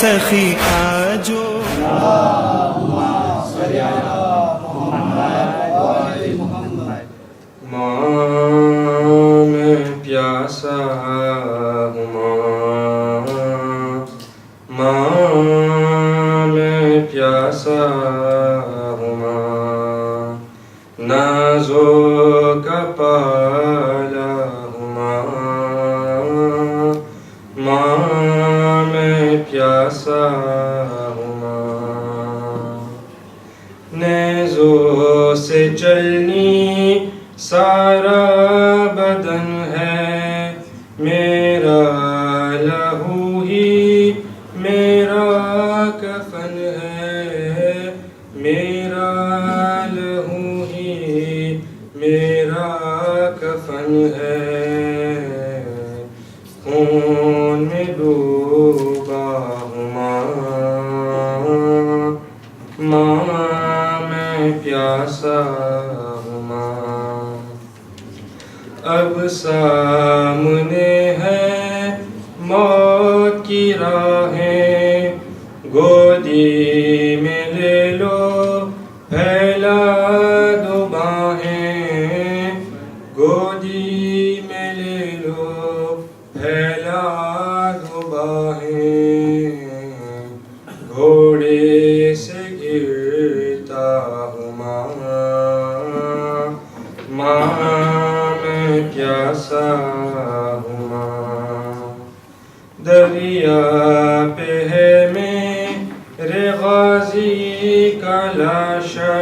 سخی آجو ماں میں پیاسا ہوں ماں میں پیاسا ہوں نازوں کا پالا ہوں ماں میں پیاسا ہوں نیزوں سے چلنی سارا بدن ہے میرا لہو ہی میرا کفن ہے میرا لہو ہی میرا کفن ہے خون میں ڈوبا ہوں ماں میں پیاسا اب سامنے ہے موت کی راہیں گودی میں لے لو پھیلا دو باہیں گودی میں لے لو پھیلا دو باہیں گھوڑے سے گرتا ہوں ماں پیاسا ہوں دریا پہ ہے میرے غازی کا لاشا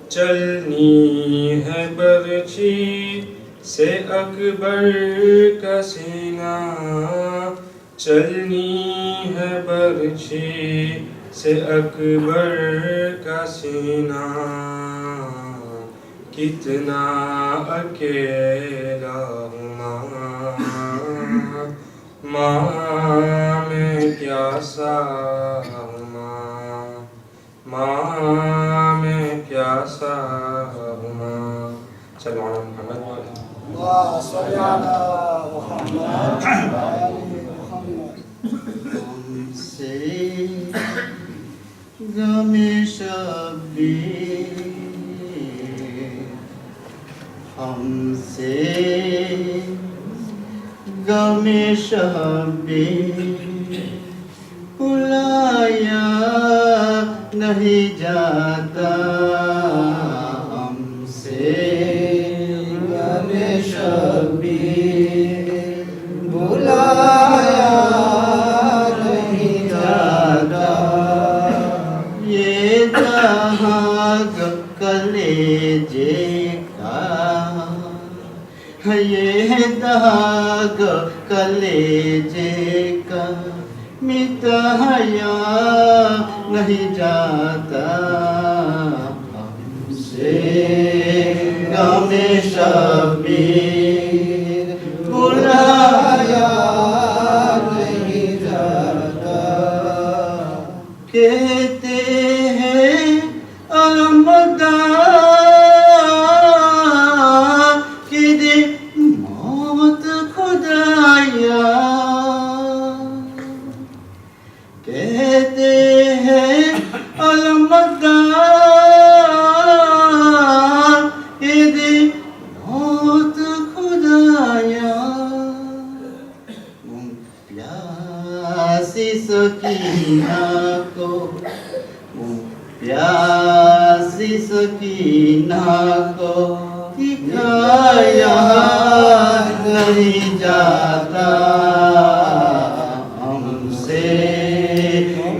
چلنی ہے برچھی سے اکبر کا سینہ چلنی ہے برچھی سے اکبر کا سینہ کتنا اکیلا ہوں ماں میں پیاسا ہوں ماں میں پیاسا ہوں چلو محمد اللهم صل على محمد ہم سے غم شبیر ہم سے غم شبیر بلایا نہیں جاتا ہم سے غم شبیر بلایا نہیں جاتا یہ داغ کلیجے کا یہ داغ کلیجے کا مٹایا نہیں جاتا ہم سے غم شبیر بلایا نہیں جاتا کہتے ہیں المدار کہ دے موت خدایا کہتے ہیں المدار کہ دے موت خدایا پیاسی سکینہ کو پیاسی سکینہ کو دکھایا نہیں جاتا ہم سے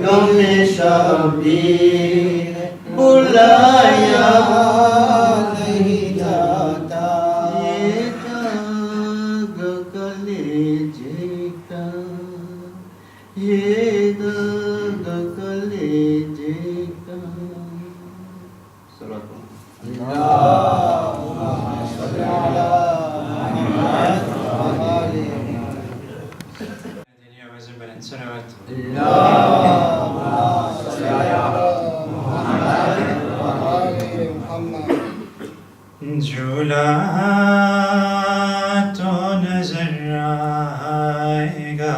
غم شبیر بلایا نہیں جاتا یہ داغ کلیجے کا یہ داغ کلیجے کا جھولا تو نظر آئے گا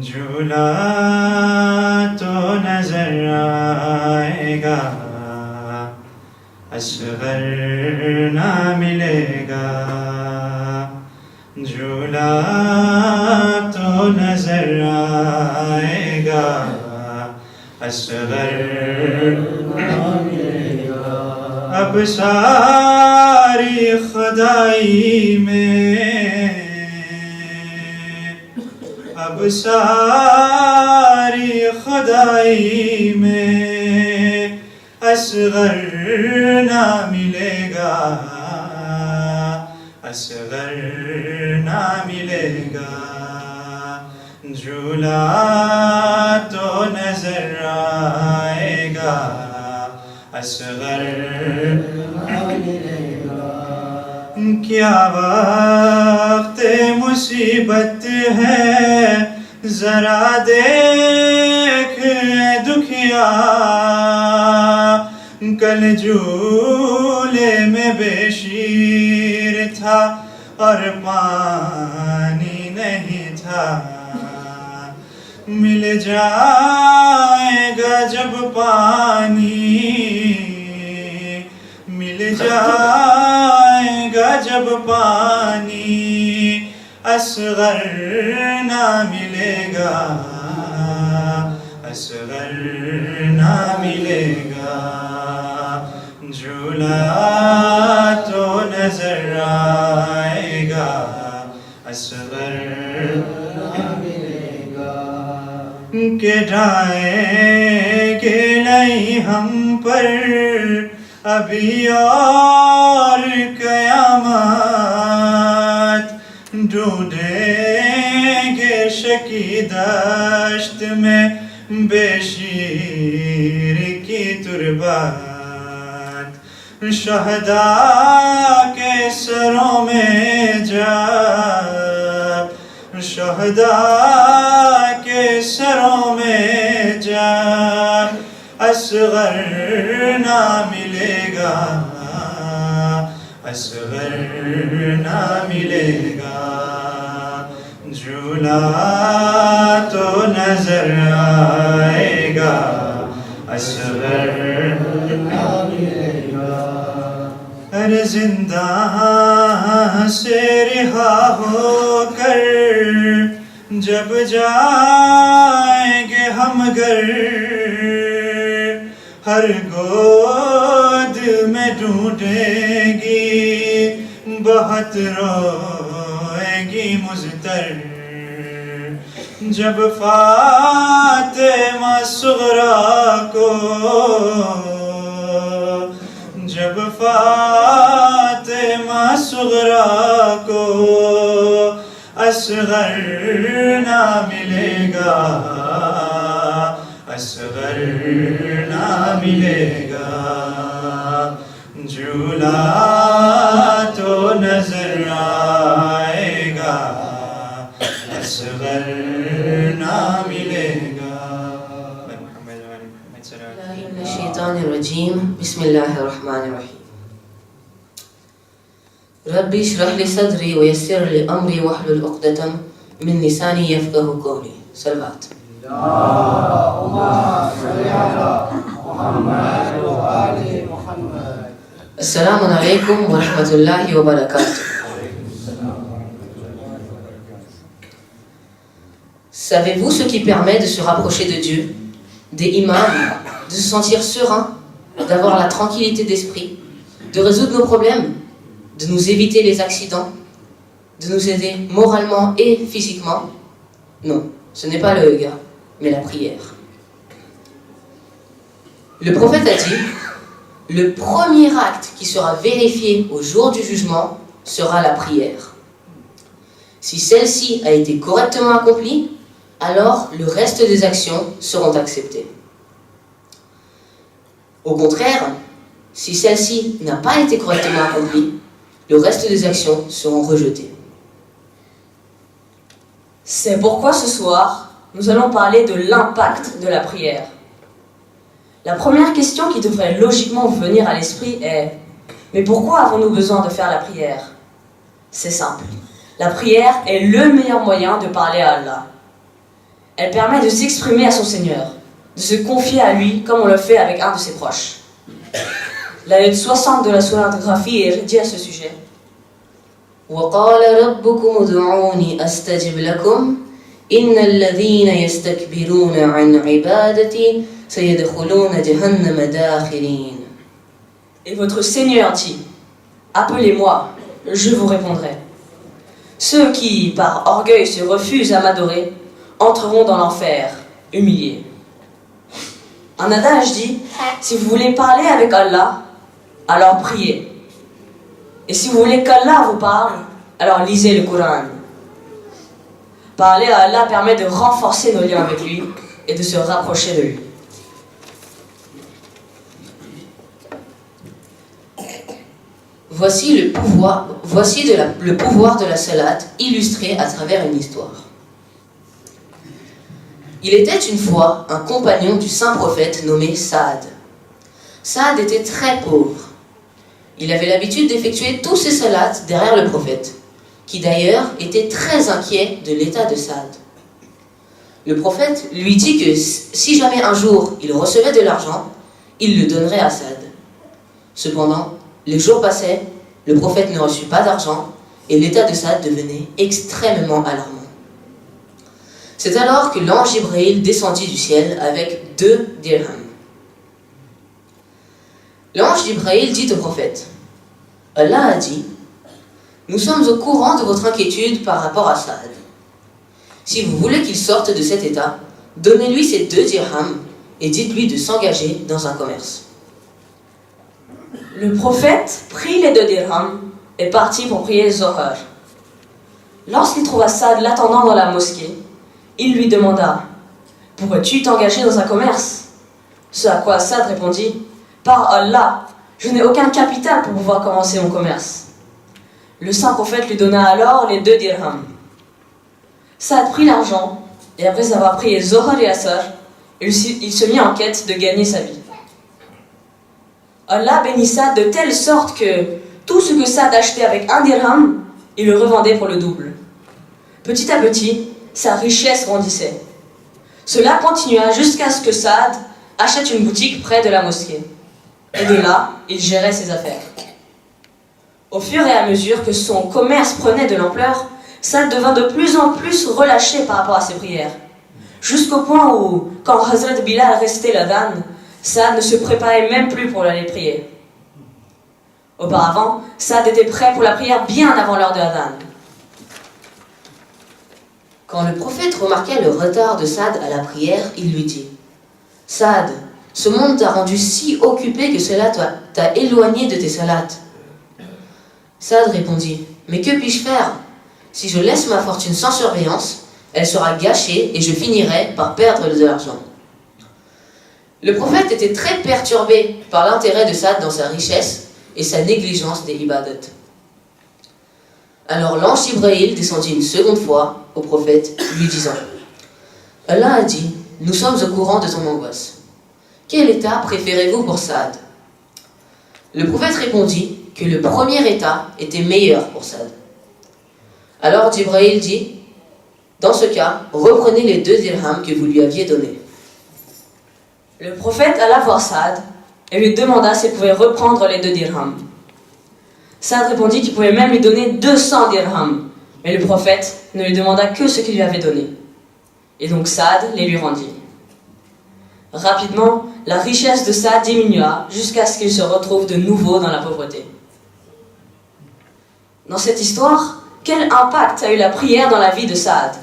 جھولا تو نظر آئے گا اصغر نہ ملے گا جھولا تو نظر آئے گا اصغر نہ ملے گا اب ساری خدائی میں اب ساری خدائی میں اصغر نہ ملے گا اصغر نہ ملے گا جھولا تو نظر آئے گا اصغر نہ ملے گا کیا وقت مصیبت ہے ذرا دیکھ دکھیا کل جھولے میں بے شیر تھا اور پانی نہیں تھا مل جائے گا جب پانی مل جائے گا جب پانی اصغر نہ ملے گا اصغر نہ ملے گا جھولا تو نظر آئے گا اصغر نہ ملے گا کہ ڈھائیں گے نہیں ہم پر ابھی اور قیامت ڈھونڈیں گے شکی دشت میں بے شیر کی تربات شہداء کے سروں میں جا شہداء کے سروں میں جا اصغر نہ ملے گا اصغر نہ ملے گا جھولا تو نظر آئے گا اصغر نہ ملے گا ارے زنداں سے رہا ہو کر جب جائیں گے ہم گھر ہر گود میں ڈھونڈے گی بہت روئے گی مضطر جب فاطمہ صغریٰ کو جب فاطمہ صغریٰ کو اصغر نہ ملے گا اصغر نہ ملے گا جھولا تو نظر آئے گا اصغر نہ ملے گا من الشیطان الرجیم بسم اللہ الرحمن الرحیم رب اشرح لي صدري ويسر لي امري واحلل عقدة من لساني يفقهوا قولي صلوات اللهم صل على محمد وآل محمد. Assalamu alaikum wa rahmatullahi wa barakatuh. Savez-vous ce qui permet de se rapprocher de Dieu, des imams, de se sentir serein, d'avoir la tranquillité d'esprit, de résoudre nos problèmes, de nous éviter les accidents, de nous aider moralement et physiquement? Non, ce n'est pas le yoga, mais la prière. Le prophète a dit: le premier acte qui sera vérifié au jour du jugement sera la prière. Si celle-ci a été correctement accomplie, alors le reste des actions seront acceptées. Au contraire, si celle-ci n'a pas été correctement accomplie, le reste des actions seront rejetées. C'est pourquoi ce soir, nous allons parler de l'impact de la prière. La première question qui devrait logiquement vous venir à l'esprit est: mais pourquoi avons-nous besoin de faire la prière? C'est simple. La prière est le meilleur moyen de parler à Allah. Elle permet de s'exprimer à son Seigneur, de se confier à lui comme on le fait avec un de ses proches. La lettre 60 de la sourate Ghafir dit à ce sujet: وقال ربكم ادعوني أستجب لكم إن الذين يستكبرون عن عبادتي سيدخلون جهنم داخرين. Et votre Seigneur dit: appelez-moi, je vous répondrai. Ceux qui, par orgueil, se refusent à m'adorer entreront dans l'enfer, humiliés. Un adage dit: si vous voulez parler avec Allah, alors priez. Et si vous voulez qu'Allah vous parle, alors lisez le Coran. Parler à Allah permet de renforcer nos liens avec lui et de se rapprocher de lui. Voici le pouvoir de la salat illustré à travers une histoire. Il était une fois un compagnon du saint prophète nommé Saad. Saad était très pauvre. Il avait l'habitude d'effectuer tous ses salats derrière le prophète, qui d'ailleurs était très inquiet de l'état de Saad. Le prophète lui dit que si jamais un jour il recevait de l'argent, il le donnerait à Saad. Cependant, les jours passaient, le prophète ne reçut pas d'argent et l'état de Saad devenait extrêmement alarmant. C'est alors que l'ange Jibril descendit du ciel avec 2 dirhams. L'ange Jibril dit au prophète: Allah a dit: nous sommes au courant de votre inquiétude par rapport à Saad. Si vous voulez qu'il sorte de cet état, donnez-lui ces 2 dirhams et dites-lui de s'engager dans un commerce. Le prophète prit les 2 dirhams et partit pour prier Zohar. Lorsqu'il trouva Saad l'attendant dans la mosquée, il lui demanda: pourrais-tu t'engager dans un commerce? Ce à quoi Saad répondit: par Allah, je n'ai aucun capital pour pouvoir commencer mon commerce. Le saint prophète lui donna alors les 2 dirhams. Saad prit l'argent et après avoir prié Zohar et Asr, il se mit en quête de gagner sa vie. Allah bénit Saad de telle sorte que tout ce que Saad achetait avec 1 dirham, il le revendait pour le double. Petit à petit, sa richesse grandissait. Cela continua jusqu'à ce que Saad achète une boutique près de la mosquée. Et de là, il gérait ses affaires. Au fur et à mesure que son commerce prenait de l'ampleur, Saad devint de plus en plus relâché par rapport à ses prières. Jusqu'au point où, quand Hazrat Bilal restait l'adhan, Saad ne se préparait même plus pour aller prier. Auparavant, Saad était prêt pour la prière bien avant l'heure de l'adhan. Quand le prophète remarqua le retard de Saad à la prière, il lui dit: Saad, ce monde t'a rendu si occupé que cela t'a éloigné de tes salats. Saad répondit: mais que puis-je faire? Si je laisse ma fortune sans surveillance, elle sera gâchée et je finirai par perdre de l'argent. Le prophète était très perturbé par l'intérêt de Saad dans sa richesse et sa négligence des ibadat. Alors l'ange Jibril descendit une seconde fois au prophète, lui disant: Allah a dit: nous sommes au courant de ton angoisse. Quel état préférez-vous pour Saad? Le prophète répondit que le premier état était meilleur pour Saad. Alors Jibril dit: dans ce cas, reprenez les 2 dirhams que vous lui aviez donnés. Le prophète alla voir Saad et lui demanda s'il pouvait reprendre les 2 dirhams. Saad répondit qu'il pouvait même lui donner 200 dirhams, mais le prophète ne lui demanda que ce qu'il lui avait donné. Et donc Saad les lui rendit. Rapidement, la richesse de Saad diminua jusqu'à ce qu'il se retrouve de nouveau dans la pauvreté. Dans cette histoire, quel impact a eu la prière dans la vie de Saad?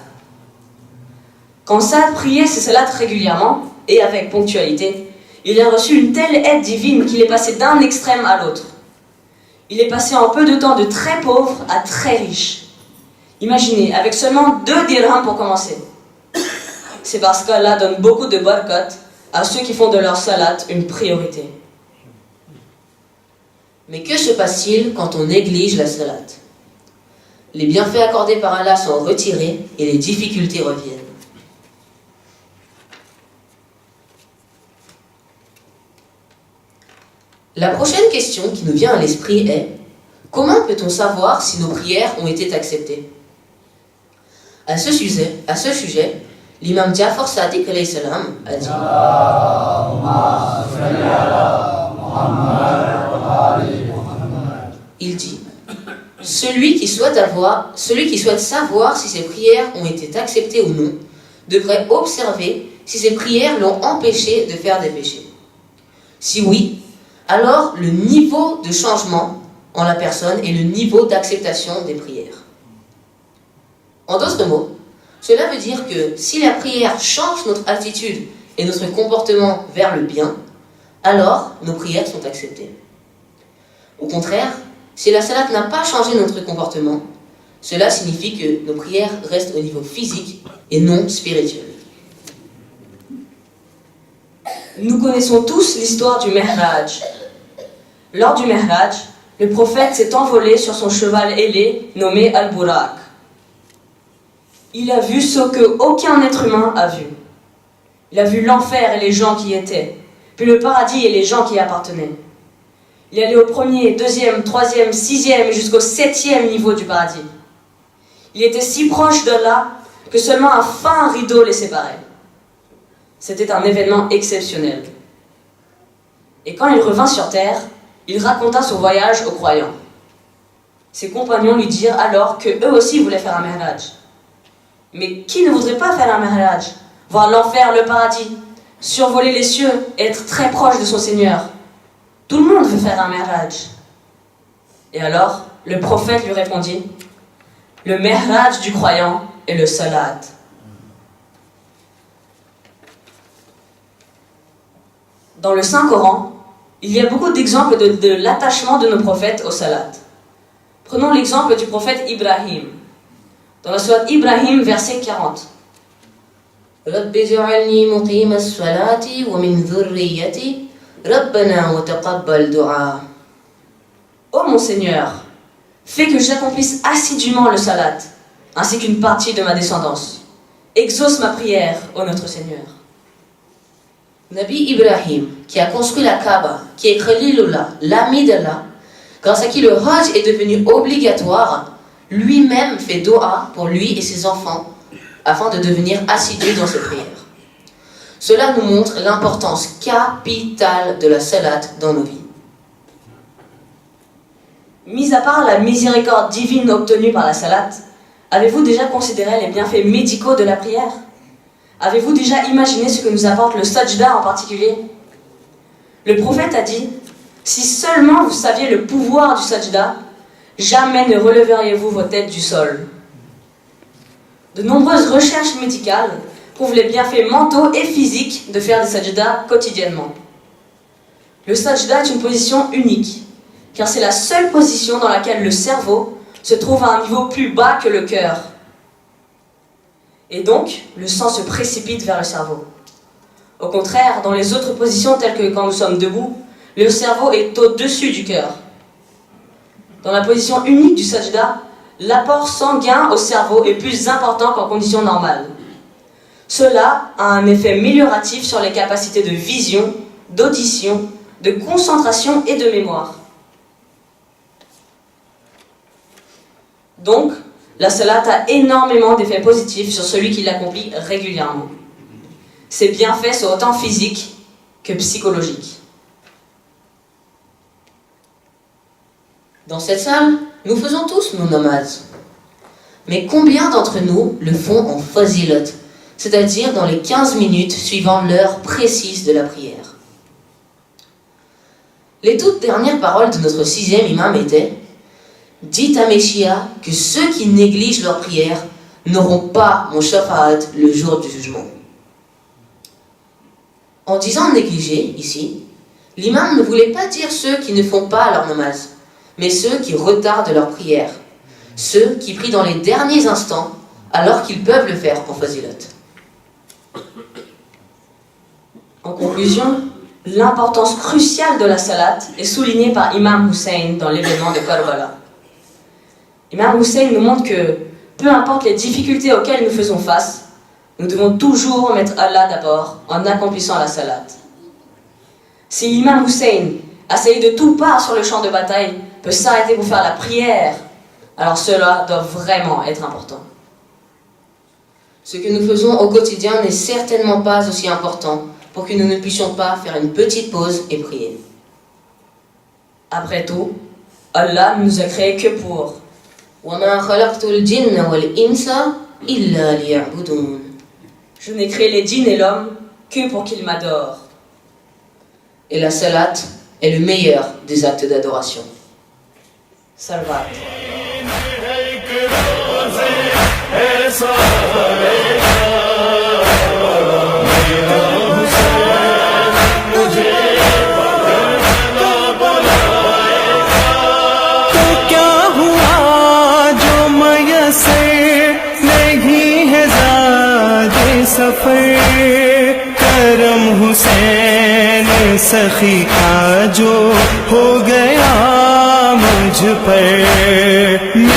Quand Saad priait ses salats régulièrement et avec ponctualité, il a reçu une telle aide divine qu'il est passé d'un extrême à l'autre. Il est passé en peu de temps de très pauvre à très riche. Imaginez, avec seulement 2 dirhams pour commencer. C'est parce qu'Allah donne beaucoup de barakat à ceux qui font de leur salat une priorité. Mais que se passe-t-il quand on néglige la salat? Les bienfaits accordés par Allah sont retirés et les difficultés reviennent. La prochaine question qui nous vient à l'esprit est: comment peut-on savoir si nos prières ont été acceptées? À ce sujet, l'imam Ja'far Sadiq alayhi salam a dit il dit celui qui souhaite savoir si ses prières ont été acceptées ou non devrait observer si ses prières l'ont empêché de faire des péchés. Si oui, alors le niveau de changement en la personne et le niveau d'acceptation des prières. En d'autres mots, cela veut dire que si la prière change notre attitude et notre comportement vers le bien, alors nos prières sont acceptées. Au contraire, si la salat n'a pas changé notre comportement, cela signifie que nos prières restent au niveau physique et non spirituel. Nous connaissons tous l'histoire du Mi'raj. Lors du Mi'raj, le prophète s'est envolé sur son cheval ailé nommé Al-Buraq. Il a vu ce que aucun être humain a vu. Il a vu l'enfer et les gens qui y étaient, puis le paradis et les gens qui y appartenaient. Il est allé au premier, deuxième, troisième, sixième et jusqu'au septième niveau du paradis. Il était si proche d'Allah que seulement un fin rideau les séparait. C'était un événement exceptionnel. Et quand il revint sur terre, il raconta son voyage aux croyants. Ses compagnons lui dirent alors qu'eux aussi voulaient faire un Mi'raj. Mais qui ne voudrait pas faire un Mi'raj? Voir l'enfer, le paradis, survoler les cieux et être très proche de son Seigneur. Tout le monde veut faire un Mi'raj. Et alors, le prophète lui répondit: le Mi'raj du croyant est le salat. Dans le Saint-Coran, il y a beaucoup d'exemples de l'attachement de nos prophètes au salat. Prenons l'exemple du prophète Ibrahim. Dans la sourate Ibrahim, verset 40. رب اجعلني مقيم الصلاة ومن ذريتي ربنا وتقبل دعاء. Ô mon Seigneur, fais que j'accomplisse assidûment le salat, ainsi qu'une partie de ma descendance. Exauce ma prière, ô notre Seigneur. Nabi Ibrahim, qui a construit la Kaaba, qui est Khalilullah, l'ami d'Allah, grâce à qui le Hajj est devenu obligatoire, lui-même fait doha pour lui et ses enfants, afin de devenir assidu dans ses prières. Cela nous montre l'importance capitale de la salat dans nos vies. Mis à part la miséricorde divine obtenue par la salat, avez-vous déjà considéré les bienfaits médicaux de la prière? Avez-vous déjà imaginé ce que nous apporte le sajda en particulier? Le prophète a dit: si seulement vous saviez le pouvoir du sajda, jamais ne releveriez-vous vos têtes du sol. De nombreuses recherches médicales prouvent les bienfaits mentaux et physiques de faire des sajda quotidiennement. Le sajda est une position unique, car c'est la seule position dans laquelle le cerveau se trouve à un niveau plus bas que le cœur. Et donc, le sang se précipite vers le cerveau. Au contraire, dans les autres positions, telles que quand nous sommes debout, le cerveau est au-dessus du cœur. Dans la position unique du sajda, l'apport sanguin au cerveau est plus important qu'en conditions normales. Cela a un effet amélioratif sur les capacités de vision, d'audition, de concentration et de mémoire. Donc, la salat a énormément d'effets positifs sur celui qui l'accomplit régulièrement. Ses bienfaits sont autant physiques que psychologiques. Dans cette salle, nous faisons tous nos namaz. Mais combien d'entre nous le font en fazilat, c'est-à-dire dans les 15 minutes suivant l'heure précise de la prière? Les toutes dernières paroles de notre 6e imam étaient: dites à mes chiites que ceux qui négligent leur prière n'auront pas mon shafa'at le jour du jugement. En disant négliger, ici, l'imam ne voulait pas dire ceux qui ne font pas leur namaz, mais ceux qui retardent leur prière, ceux qui prient dans les derniers instants alors qu'ils peuvent le faire en fazilat. En conclusion, l'importance cruciale de la salat est soulignée par Imam Hussein dans l'événement de Karbala. Imam Hussein nous montre que, peu importe les difficultés auxquelles nous faisons face, nous devons toujours mettre Allah d'abord en accomplissant la salat. Si l'imam Hussein, assailli de toutes parts sur le champ de bataille, peut s'arrêter pour faire la prière, alors cela doit vraiment être important. Ce que nous faisons au quotidien n'est certainement pas aussi important pour que nous ne puissions pas faire une petite pause et prier. Après tout, Allah ne nous a créés que pour. وَمَا خَلَقْتُ الْجِنَّ وَالْإِنسَ إِلَّا لِيَعْبُدُونَ. Je n'ai créé les djinns et l'homme que pour qu'ils m'adorent. Et la salat est le meilleur des actes d'adoration. Salvat. سفر کرم حسین سخی کا جو ہو گیا مجھ پر